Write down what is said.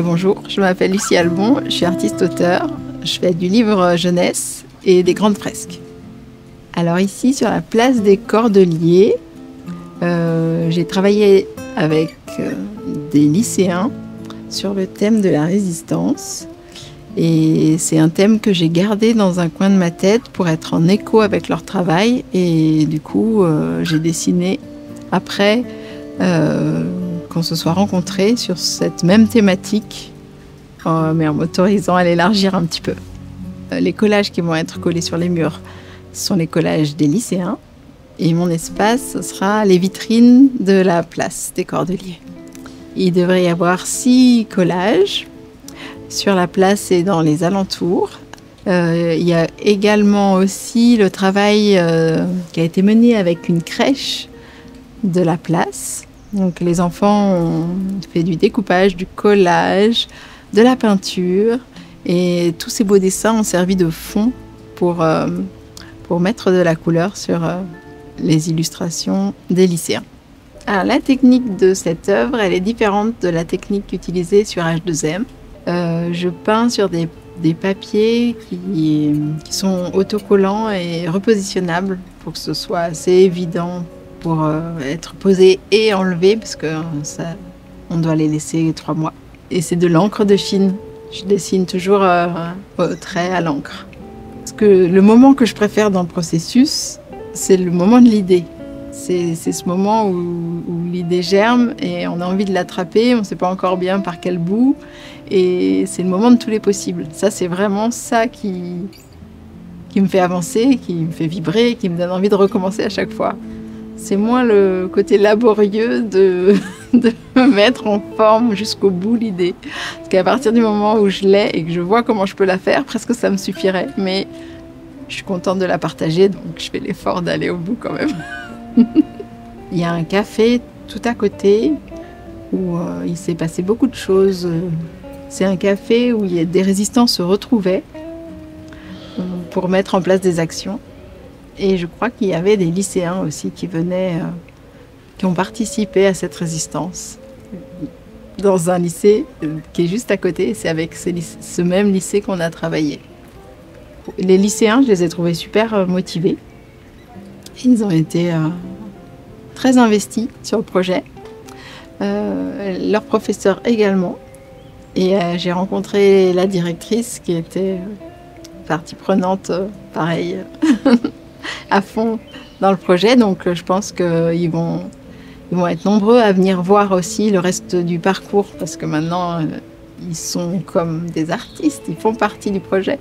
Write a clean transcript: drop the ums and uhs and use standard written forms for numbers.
Bonjour, je m'appelle Lucie Albon, je suis artiste-auteur, je fais du livre jeunesse et des grandes fresques. Alors ici, sur la place des Cordeliers, j'ai travaillé avec des lycéens sur le thème de la résistance. Et c'est un thème que j'ai gardé dans un coin de ma tête pour être en écho avec leur travail. Et du coup, j'ai dessiné après qu'on se soit rencontrés sur cette même thématique, mais en m'autorisant à l'élargir un petit peu. Les collages qui vont être collés sur les murs sont les collages des lycéens. Et mon espace, ce sera les vitrines de la place des Cordeliers. Il devrait y avoir 6 collages sur la place et dans les alentours. Il y a également aussi le travail qui a été mené avec une crèche de la place. Donc les enfants ont fait du découpage, du collage, de la peinture. Et tous ces beaux dessins ont servi de fond pour mettre de la couleur sur les illustrations des lycéens. Alors, la technique de cette œuvre, elle est différente de la technique utilisée sur H2M. Je peins sur des papiers qui sont autocollants et repositionnables pour que ce soit assez évident pour être posé et enlevé, parce que on doit les laisser 3 mois. Et c'est de l'encre de Chine. Je dessine toujours au trait à l'encre. Parce que le moment que je préfère dans le processus, c'est le moment de l'idée. C'est ce moment où l'idée germe et on a envie de l'attraper, on ne sait pas encore bien par quel bout. Et c'est le moment de tous les possibles. Ça, c'est vraiment ça qui me fait avancer, qui me fait vibrer, qui me donne envie de recommencer à chaque fois. C'est moins le côté laborieux de me mettre en forme jusqu'au bout l'idée. Parce qu'à partir du moment où je l'ai et que je vois comment je peux la faire, presque ça me suffirait. Mais je suis contente de la partager, donc je fais l'effort d'aller au bout quand même. Il y a un café tout à côté où il s'est passé beaucoup de choses. C'est un café où des résistants se retrouvaient pour mettre en place des actions. Et je crois qu'il y avait des lycéens aussi qui venaient, qui ont participé à cette résistance. Dans un lycée qui est juste à côté, c'est avec ce même lycée qu'on a travaillé. Les lycéens, je les ai trouvés super motivés. Ils ont été très investis sur le projet. Leurs professeurs également. Et j'ai rencontré la directrice qui était partie prenante, pareil, à fond dans le projet. Donc je pense qu'ils vont être nombreux à venir voir aussi le reste du parcours, parce que maintenant, ils sont comme des artistes, ils font partie du projet.